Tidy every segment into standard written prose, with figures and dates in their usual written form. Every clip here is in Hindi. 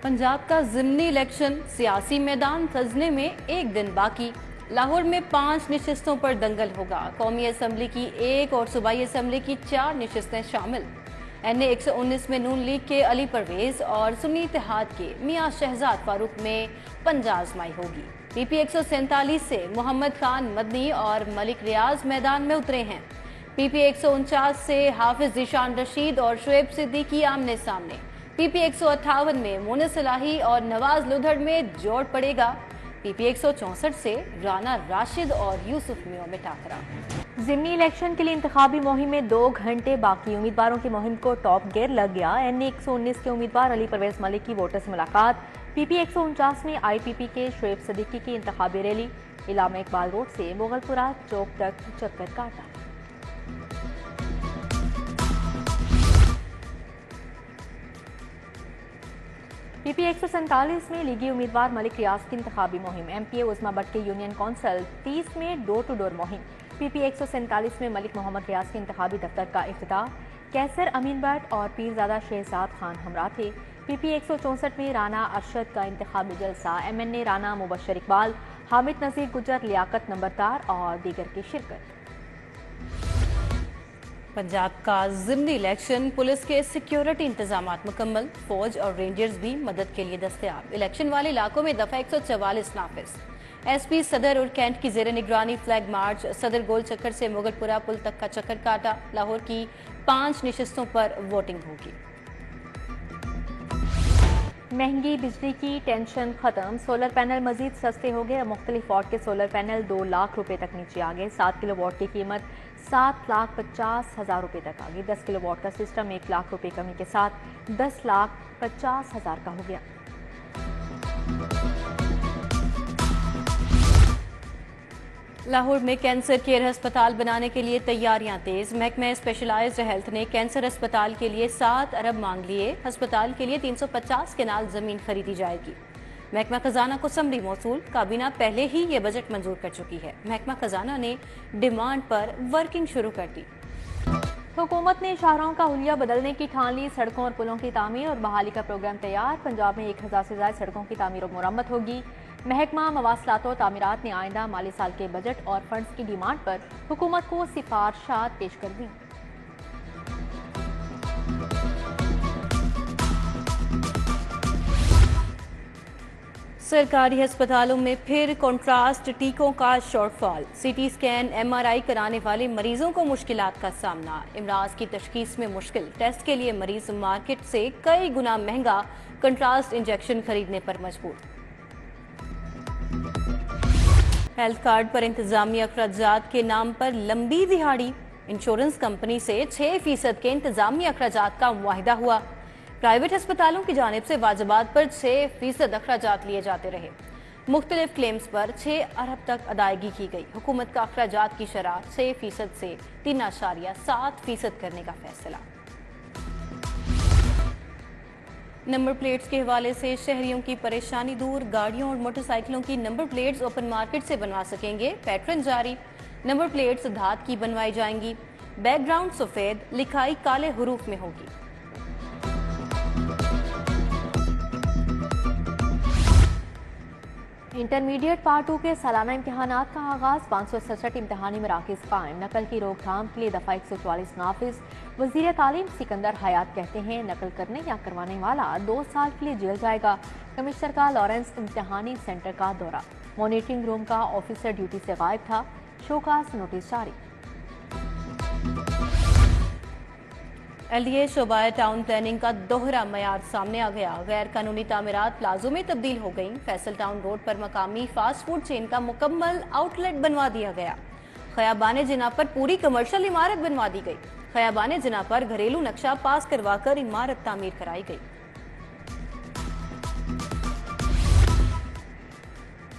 पंजाब का ज़िमनी इलेक्शन, सियासी मैदान सजने में एक दिन बाकी। लाहौर में 5 नशिस्तों पर दंगल होगा। कौमी असम्बली की 1 और सूबाई असम्बली की 4 नशिस्तें शामिल। NA 119 में नून लीग के अली परवेज और सुन्नी इत्तेहाद के मियां शहजाद फारूक में पंजा आजमाई होगी। PP 147 से मोहम्मद खान मदनी और मलिक रियाज मैदान में उतरे हैं। PP 149 से हाफिज जीशान रशीद और शुएब सिद्दीकी आमने सामने। PP 158 में मोनिस सलाही और नवाज लुधड़ में जोड़ पड़ेगा। PP 164 से राना राशिद और यूसुफ मियों में टाकरा। ज़िमनी इलेक्शन के लिए इंतखाबी मुहिम में 2 घंटे बाकी। उम्मीदवारों की मुहिम को टॉप गियर लग गया। NA 119 के उम्मीदवार अली परवेज मलिक की वोटर से मुलाकात। PP 149 में IPP के शुएब सिद्दीकी की इंतखाबी रैली। इलामा इकबाल रोड से मुगलपुरा चौक तक चक्कर काटा। PP 147 में लीगी उम्मीदवार मलिक रियाज की इंतखाबी मुहिम। MPA उस्मा भट्ट के यूनियन कौंसल 30 में डोर टू डोर मुहिम। PP 147 में मलिक मोहम्मद रियाज के इंतखाबी दफ्तर का इफ्तिताह। कैसर अमीन भट्ट और पीरजादा शहजाद खान हमरा थे। PP 164 में राना अरशद का इंतखाबी जलसा। MNA राना मुबशर इकबाल, हामिद नज़ीर गुजर, लियाकत नंबरदार और दीगर की शिरकत। पंजाब का ज़िमनी इलेक्शन, पुलिस के सिक्योरिटी इंतजामात मुकम्मल। फौज और रेंजर्स भी मदद के लिए दस्तयाब। इलेक्शन वाले इलाकों में दफा 144 नाफिज। SP सदर और कैंट की जेर निगरानी फ्लैग मार्च। सदर गोल चक्कर से मुगलपुरा पुल तक का चक्कर काटा। लाहौर की 5 नशिस्तों पर वोटिंग होगी। महंगी बिजली की टेंशन खत्म। सोलर पैनल मजीद सस्ते हो गए। मुख्तलिफ वॉट के सोलर पैनल 2 लाख रुपए तक नीचे आ गए। 7 किलो वॉट की कीमत 7,50,000 रुपए तक आ गई। 10 किलो वॉट का सिस्टम 1 लाख रुपए कमी के साथ 10,50,000 का हो गया। लाहौर में कैंसर केयर अस्पताल बनाने के लिए तैयारियां तेज। महकमा स्पेशलाइज्ड हेल्थ ने कैंसर अस्पताल के लिए 7 अरब मांग लिए। अस्पताल के लिए 350 केनाल जमीन खरीदी जाएगी। महकमा खजाना को समरी मौसूल। काबीना पहले ही ये बजट मंजूर कर चुकी है। महकमा खजाना ने डिमांड पर वर्किंग शुरू कर दी। हुकूमत ने शाहराहों का हुलिया बदलने की ठान ली। सड़कों और पुलों की तामीर और बहाली का प्रोग्राम तैयार। पंजाब में 1000 से ज्यादा सड़कों की तामीर और मुरम्मत होगी। महकमा मवासलात और तामीरात ने आइंदा माली साल के बजट और फंड्स की डिमांड पर हुकूमत को सिफारिशात पेश कर दी। सरकारी अस्पतालों में फिर कॉन्ट्रास्ट टीकों का शॉर्टफॉल। CT स्कैन MRI कराने वाले मरीजों को मुश्किलात का सामना। इमराज की तशखीस में मुश्किल। टेस्ट के लिए मरीज मार्केट से कई गुना महंगा कॉन्ट्रास्ट इंजेक्शन खरीदने पर मजबूर। हेल्थ कार्ड पर इंतजामी अखराजात के नाम पर लंबी दिहाड़ी। इंश्योरेंस कंपनी से 6% के इंतजामी अखराजात का मुआहिदा हुआ। प्राइवेट अस्पतालों की जानिब से वाजिबात पर 6% अखराजात लिए जाते रहे। मुख्तलिफ क्लेम्स पर 6 अरब तक अदायगी की गई। हुकूमत का अखराजात की शरह 6% से 3.7% करने का फैसला। नंबर प्लेट्स के हवाले से शहरियों की परेशानी दूर। गाड़ियों और मोटरसाइकिलों की नंबर प्लेट्स ओपन मार्केट से बनवा सकेंगे। पैटर्न जारी। नंबर प्लेट्स धात की बनवाई जाएंगी। बैकग्राउंड सफेद, लिखाई काले हुरूफ में होगी। इंटरमीडिएट पार्ट 2 के सालाना इम्तहानात का आगाज। 567 इम्तहानी मराकिज कायम। नकल की रोकथाम के लिए दफा 144 नाफिज। वजीर तालीम सिकंदर हयात कहते हैं नकल करने या करवाने वाला 2 साल के लिए जेल जाएगा। कमिश्नर का लॉरेंस इम्तहानी सेंटर का दौरा। मॉनिटरिंग रूम का ऑफिसर ड्यूटी से गायब था। शोकास नोटिस जारी। LDA शोबाए टाउन प्लानिंग का दोहरा मयार सामने आ गया। गैर कानूनी तामीरात प्लाजो में तब्दील हो गई। फैसल टाउन रोड पर मकामी फास्ट फूड चेन का मुकम्मल आउटलेट बनवा दिया गया। खयाबाने जिना पर पूरी कमर्शियल इमारत बनवा दी गई। खयाबाने जिना पर घरेलू नक्शा पास करवाकर इमारत तामीर कराई गई।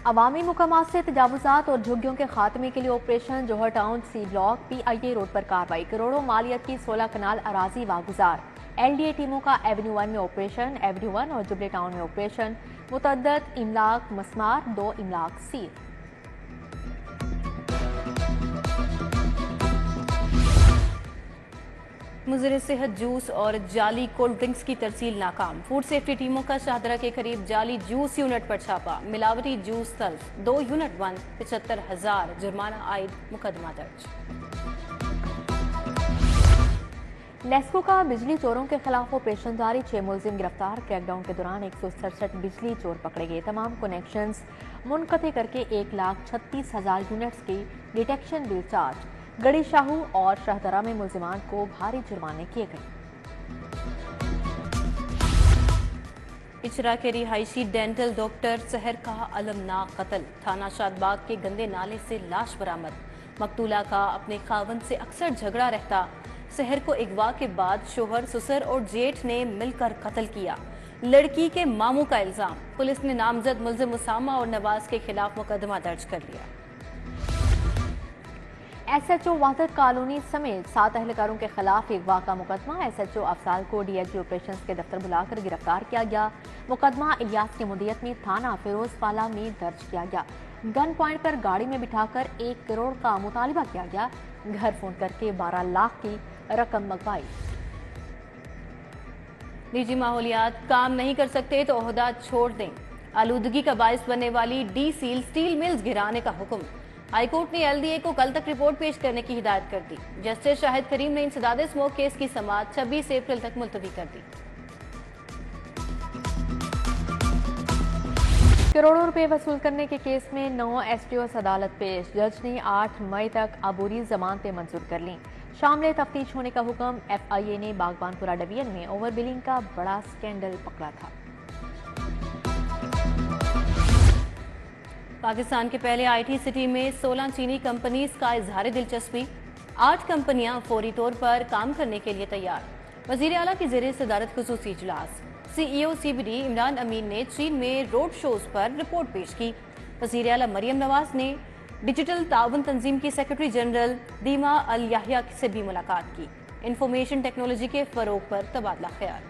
अवामी मुकामात से तजावुजात और झुग्गियों के खात्मे के लिए operation. Johar town C block PIA road पर कार्रवाई। करोड़ों मालियत की 16 कनाल अराजी वागुजार। LDA टीमों का एवेन्यू 1 में ऑपरेशन। एवेन्यू 1 और जुबले टाउन में ऑपरेशन। मुतअद्दद इमलाक मस्मार, 2 इमलाक सील। मुज़र सेहत जूस और जाली कोल्ड ड्रिंक्स की तरसील नाकाम। फूड सेफ्टी टीमों का शाहदरा के करीब जाली जूस यूनिट पर छापा। मिलावटी जूस तल्फ, 2 यूनिट बंद, 75,000 जुर्माना आयद, मुकदमा दर्ज। नेस्को का बिजली चोरों के खिलाफ ऑपरेशन जारी, 6 मुलजिम गिरफ्तार। क्रैकडाउन के दौरान 167 बिजली चोर पकड़े गए। तमाम कनेक्शंस मुनक़ते करके 1,36,000 यूनिट्स की डिटेक्शन बिल चार्ज। गड़ी शाहू और शाहदरा में मुलजिमान को भारी जुर्माने किए गए। इचरा के रिहायशी डेंटल डॉक्टर सहर का अलमनाक कत्ल। थाना शादबाग के गंदे नाले से लाश बरामद। मकतूला का अपने खावंद से अक्सर झगड़ा रहता। सहर को अगवा के बाद शोहर, ससुर और जेठ ने मिलकर कत्ल किया। लड़की के मामू का इल्जाम। पुलिस ने नामजद मुलजिम उसामा और नवाज के खिलाफ मुकदमा दर्ज कर लिया। SHO वादत कॉलोनी समेत 7 अहलकारों के खिलाफ अगवा का मुकदमा। SHO अफसाल को DIG ऑपरेशंस के दफ्तर बुलाकर गिरफ्तार किया गया। मुकदमा इलियास की मुदीयत में थाना फिरोजपाला में दर्ज किया गया। गन पॉइंट पर गाड़ी में बिठाकर 1 करोड़ का मुतालिबा किया गया। घर फोन करके 12 लाख की रकम मंगवाई। निजी माहौलियात काम नहीं कर सकते तो ओहदा छोड़ दें। आलूदगी का बायस बनने वाली डी सील स्टील मिल्स गिराने का हुक्म। हाईकोर्ट ने LDA को कल तक रिपोर्ट पेश करने की हिदायत कर दी। जस्टिस शाहिद करीम ने इंसदाद स्मोक केस की समाअत 26 अप्रैल तक मुलतवी कर दी। करोड़ों रुपए वसूल करने के केस में 9 STOs अदालत पेश। जज ने 8 मई तक अबूरी जमानतें मंजूर कर लीं। शामिल तफ्तीश होने का हुक्म। FIA ने बागबानपुरा डिवीजन में ओवर बिलिंग का बड़ा स्कैंडल पकड़ा था। पाकिस्तान के पहले IT सिटी में 16 चीनी कंपनीज का इजहार दिलचस्पी। 8 कंपनियां फौरी तौर पर काम करने के लिए तैयार। वजीर आला की ज़ेरे सदारत खुसूसी इजलास। CEO CBD इमरान अमीन ने चीन में रोड शोज पर रिपोर्ट पेश की। वजीर आला मरियम नवाज ने डिजिटल ताउन तंजीम की सेक्रेटरी जनरल दीमा अल याहिया से भी मुलाकात की। इंफॉर्मेशन टेक्नोलॉजी के फरोग पर तबादला ख्याल।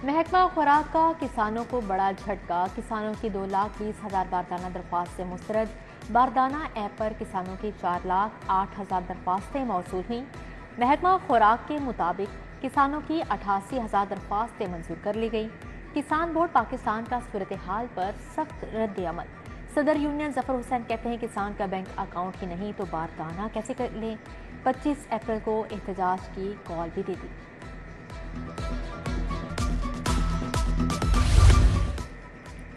महकमा खुराक का किसानों को बड़ा झटका। किसानों की 2,20,000 बारदाना दरख्वास्त से मुस्तरद। बारदाना ऐप पर किसानों की 4,08,000 दरख्वास्तें मौसूल हुई। महकमा खुराक के मुताबिक किसानों की 88,000 दरख्वास्तें मंजूर कर ली गई। किसान बोर्ड पाकिस्तान का सूरत हाल पर सख्त रद्द अमल। सदर यूनियन जफर हुसैन कहते हैं किसान का बैंक अकाउंट ही नहीं तो बारदाना कैसे कर लें। 25 अप्रैल को एहतजाज की कॉल भी दे दी।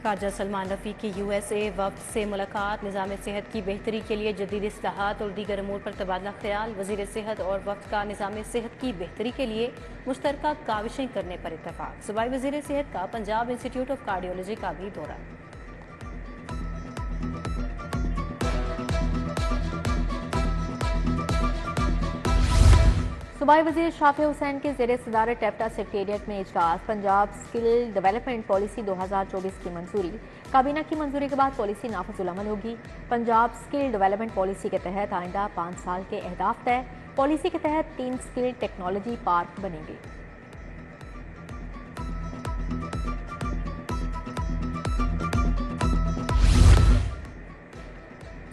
ख्वाजा सलमान रफ़ी की USA वफ्द से मुलाकात। निज़ाम सेहत की बेहतरी के लिए जदीद इस्लाहात और दीगर अमूर पर तबादला ख्याल। वज़ीर सेहत और वफ्द का निज़ाम सेहत की बेहतरी के लिए मुश्तरका काविशें करने पर इत्तफाक। सूबाई वज़ीर सेहत का पंजाब इंस्टीट्यूट ऑफ कार्डियोलॉजी का भी दौरा। सूबाई वज़ीर शाफी हुसैन के ज़ेरे सदारत टेप्टा सेक्रेटेरिएट में इजलास। पंजाब स्किल डेवलपमेंट पॉलिसी 2024 की मंजूरी। काबीना की मंजूरी के बाद पॉलिसी नाफिजुल अमल होगी। पंजाब स्किल डेवलपमेंट पॉलिसी के तहत आइंदा 5 साल के अहदाफ तय। पॉलिसी के तहत 3 स्किल टेक्नोलॉजी पार्क बनेंगे।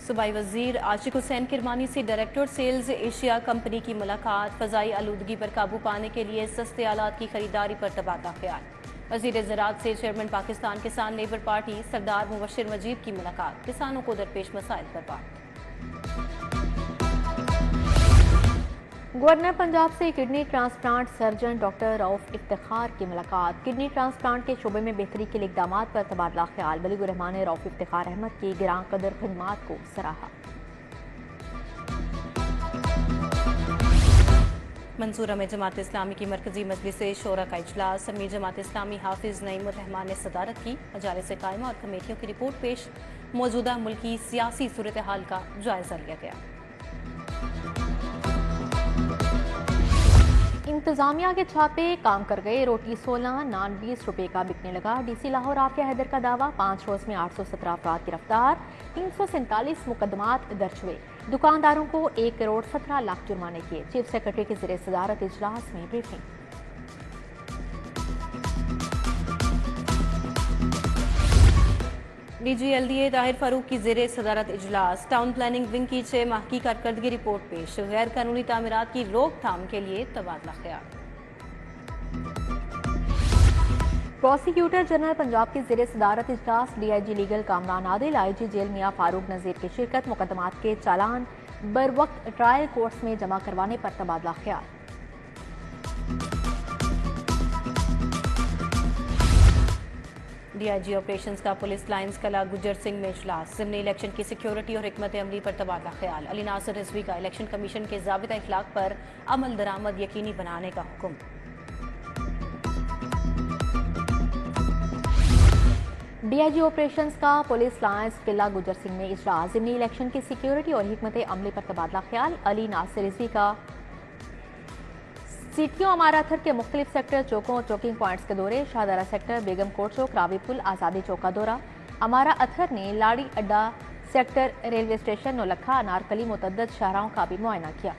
सूबाई वजीर आशिक हुसैन किरमानी से डायरेक्टर सेल्स एशिया कंपनी की मुलाकात। फ़ज़ाई आलूदगी पर काबू पाने के लिए सस्ते आलात की खरीदारी पर तबादला ख्याल। वज़ीर ज़राअत से चेयरमैन पाकिस्तान किसान लेबर पार्टी सरदार मुबश्शिर मजीद की मुलाकात। किसानों को दरपेश मसाइल पर बात। गवर्नर पंजाब से kidney transplant surgeon doctor Rauf Iftikhar की मुलाकात। किडनी ट्रांसप्लांट के शोबे में बेहतरी के लिए इक़दाम पर तबादला ख्याल। बलीगुर रहमान ने रऊफ इफ्तिखार अहमद की गिरां कदर खिदमात को सराहा। मंसूरा में जमात इस्लामी की मरकजी मजलिस शोरा का इजलास। अमीर जमात इस्लामी हाफिज नईमुर रहमान ने सदारत की। मजालिस कायमा और कमेटियों की रिपोर्ट पेश। मौजूदा मुल्की सियासी सूरत हाल का जायजा लिया गया। इंतजामिया के छापे काम कर गए। रोटी 16, नान 20 रुपए का बिकने लगा। DC लाहौर आफिया हैदर का दावा। 5 रोज में 817 अफराद गिरफ्तार। 347 मुकदमात दर्ज हुए। दुकानदारों को 1 करोड़ 17 लाख जुर्माने किए। चीफ सेक्रेटरी के ज़ेरे सदारत इजलास में ब्रीफिंग। DGLDA ताहिर फारूक की ज़ेरे सदारत इजलास। टाउन प्लानिंग विंग की 6 माह की कारकर्दगी रिपोर्ट पेश। गैर कानूनी तामीरात की रोकथाम के लिए तबादला ख्याल। प्रोसिक्यूटर जनरल पंजाब की ज़ेरे सदारत इजलास। DIG legal Kamran Adil, IG jail Mian Farooq Nazir की शिरकत। मुकदमात के चालान बर वक्त ट्रायल कोर्ट्स में जमा करवाने पर तबादला ख्याल। DIG ऑपरेशंस का पुलिस लाइन्स कला गुजर सिंह में इजलास। ज़िमनी इलेक्शन की सिक्योरिटी और हिकमत अमली पर तबादला ख्याल। अली नासिर रिजवी का इलेक्शन कमीशन के ज़ाबिता इखलाक पर अमल दरामद यकीनी बनाने का हुक्म। DIG ऑपरेशंस का पुलिस लाइन्स किला गुजर सिंह में इजलास। ज़िमनी इलेक्शन की सिक्योरिटी और हिकमत अमली पर तबादला ख्याल। अली नासिर रिजवी का सीटियों अमारा अथर के मुख्तलिफ सेक्टर चौकों और चौकिंग पॉइंट्स के दौरे। शाहदरा सेक्टर, बेगम कोट चौक, रावी पुल, आज़ादी चौक का दौरा। अमारा अथर ने Lari Adda sector, railway station, Naulakha, Anarkali मुतअद्दिद शाहराहों का भी मुआयना किया।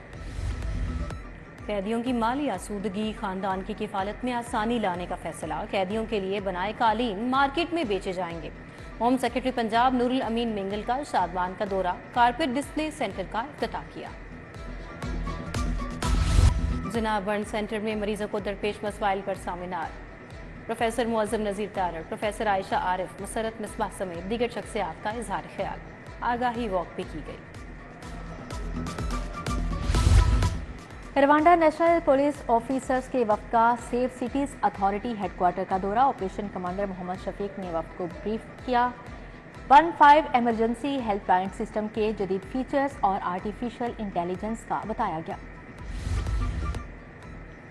कैदियों की माली आसूदगी, खानदान की किफालत में आसानी लाने का फैसला। कैदियों के लिए बनाए कालीन मार्केट में बेचे जाएंगे। होम सेक्रेटरी पंजाब नूरुल अमीन मिंगल का शादवान का दौरा। कारपेट डिस्प्ले सेंटर का इफ्तिताह किया। जिना बर्न सेंटर में मरीजों को दरपेश मसवाइल पर सेमिनार। प्रोफेसर मुअज़्ज़म नज़ीर तारड़, प्रोफेसर आयशा आरिफ, मुसरत मिसबाह समेत दीगर शख्सियात का इजहार ख्याल। आगाही वॉक भी की गई। रवांडा नेशनल पुलिस ऑफिसर्स के वफ्द का सेफ सिटीज अथॉरिटी हेडक्वार्टर का दौरा। ऑपरेशन कमांडर मोहम्मद शफीक ने वफ्द को ब्रीफ किया। 15 इमरजेंसी हेल्पलाइन सिस्टम के जदीद फीचर्स और आर्टिफिशियल इंटेलिजेंस का बताया गया।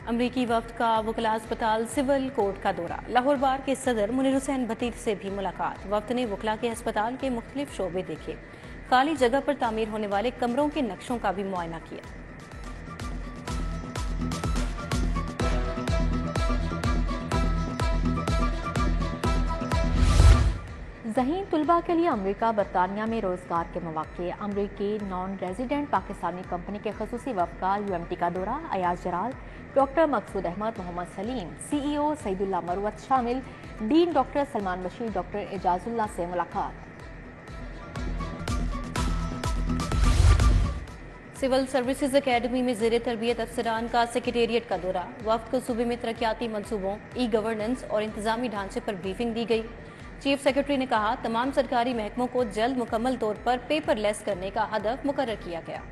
अमरीकी वफ्द का वकला अस्पताल सिविल कोर्ट का दौरा। लाहौर बार के सदर मुनीर हुसैन भतीज से भी मुलाकात। वफ्द ने वकला के अस्पताल के मुख्तलिफ शोबे देखे। खाली जगह पर तामीर होने वाले कमरों के नक्शों का भी मुआयना किया। ज़हीन तुलबा के लिए अमरीका बरतानिया में रोजगार के मौके। अमरीकी नॉन रेजिडेंट पाकिस्तानी कंपनी के खसूसी वफ्द का UMT का दौरा। अयाज जराल, डॉक्टर मकसूद अहमद, मोहम्मद सलीम, CEO सईदुल्लाह मरुवत शामिल। Dean doctor Salman Bashir, doctor Ejazullah से मुलाकात। सिविल सर्विसेज अकेडमी में ज़ेरे तरबियत अफसरान का सेक्रेटेरिएट का दौरा। वफ्द को सूबे में तरक्याती मनसूबों, ई-गवर्नेंस और इंतजामी ढांचे पर ब्रीफिंग दी गई। चीफ सेक्रेटरी ने कहा, तमाम सरकारी महकमों को जल्द मुकम्मल तौर पर पेपरलेस करने का हदफ मुकर्रर किया गया।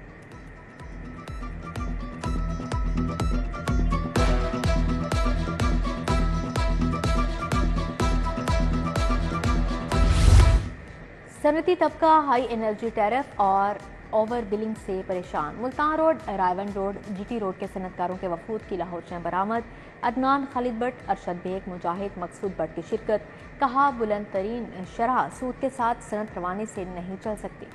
सनती तबका हाई एनर्जी टैरिफ और ओवर बिलिंग से परेशान। Multan road, रायवन road, GT road के सनतकारों के वफूद की लाहौर से बरामद। अदनान, खालिद भट्ट, अरशद बेग, मुजाहिद, मकसूद भट्ट की शिरकत। कहा, बुलंद तरीन शरह सूद के साथ सनत रवानी से नहीं चल सकती।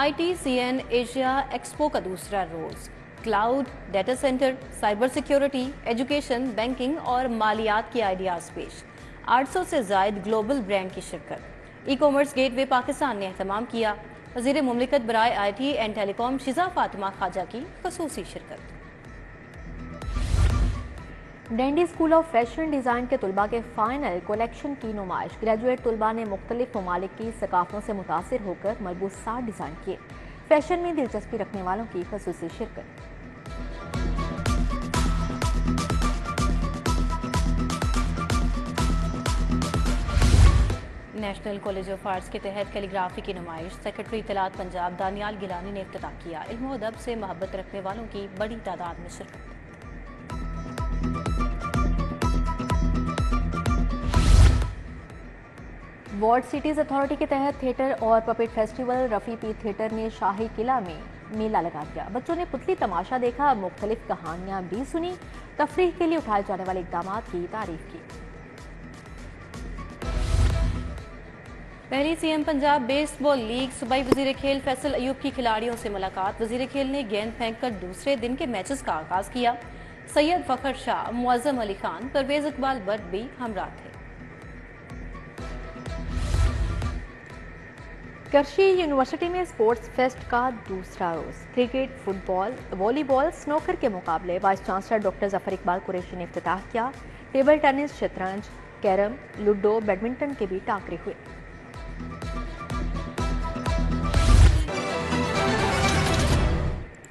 ITCN एशिया एक्सपो का दूसरा रोज। Cloud, data centre, cyber security, education, banking और मालियात के आइडियाज पेश। 800 से जायद ग्लोबल ब्रांड की शिरकत। ई कॉमर्स गेटवे पाकिस्तान ने एहतमाम किया। वज़ीर मुमलिकत बराए IT एंड टेलीकॉम शिजा फातिमा खाजा की खसूसी शिरकत। Dandy school of fashion design के तुलबा के फाइनल कलेक्शन की नुमाइश। ग्रेजुएट तुलबा ने मुख्तलिफ ममालिक की सकाफ़तों से मुतासिर होकर मलबूसात डिज़ाइन किए। फैशन में दिलचस्पी रखने वालों की खसूसी शिरकत। नेशनल कॉलेज ऑफ आर्ट्स के तहत कैलीग्राफी की नुमाइश। सेक्रेटरी इत्तलात पंजाब दानियाल गिलानी ने इफ्तिताह किया। इल्म व अदब से मोहब्बत रखने वालों की बड़ी तादाद में शिरकत। वर्ल्ड सिटीज अथॉरिटी के तहत थिएटर और पपेट फेस्टिवल। रफ़ी पीर थिएटर ने शाही किला में मेला लगा दिया। बच्चों ने पुतली तमाशा देखा, मुख्तलिफ कहानियां भी सुनी। तफरीह के लिए उठाए जाने वाले इकदाम की तारीफ की। पहली CM पंजाब बेसबॉल लीग। सूबाई वजीर खेल फैसल अयूब की खिलाड़ियों से मुलाकात। वजीर खेल ने गेंद फेंककर दूसरे दिन के मैचेस का आगाज किया। सैयद फखर शाह, मुअज़्ज़म अली खान, परवेज इकबाल भट्ट भी हमरा थे। कृषि यूनिवर्सिटी में स्पोर्ट्स फेस्ट का दूसरा रोज क्रिकेट, फुटबॉल, वॉलीबॉल, स्नोकर के मुकाबले vice chancellor doctor Zafar Iqbal Qureshi ने इफ्तिताह किया। टेबल टेनिस, शतरंज, कैरम, लूडो, बैडमिंटन के भी टाकरे हुए।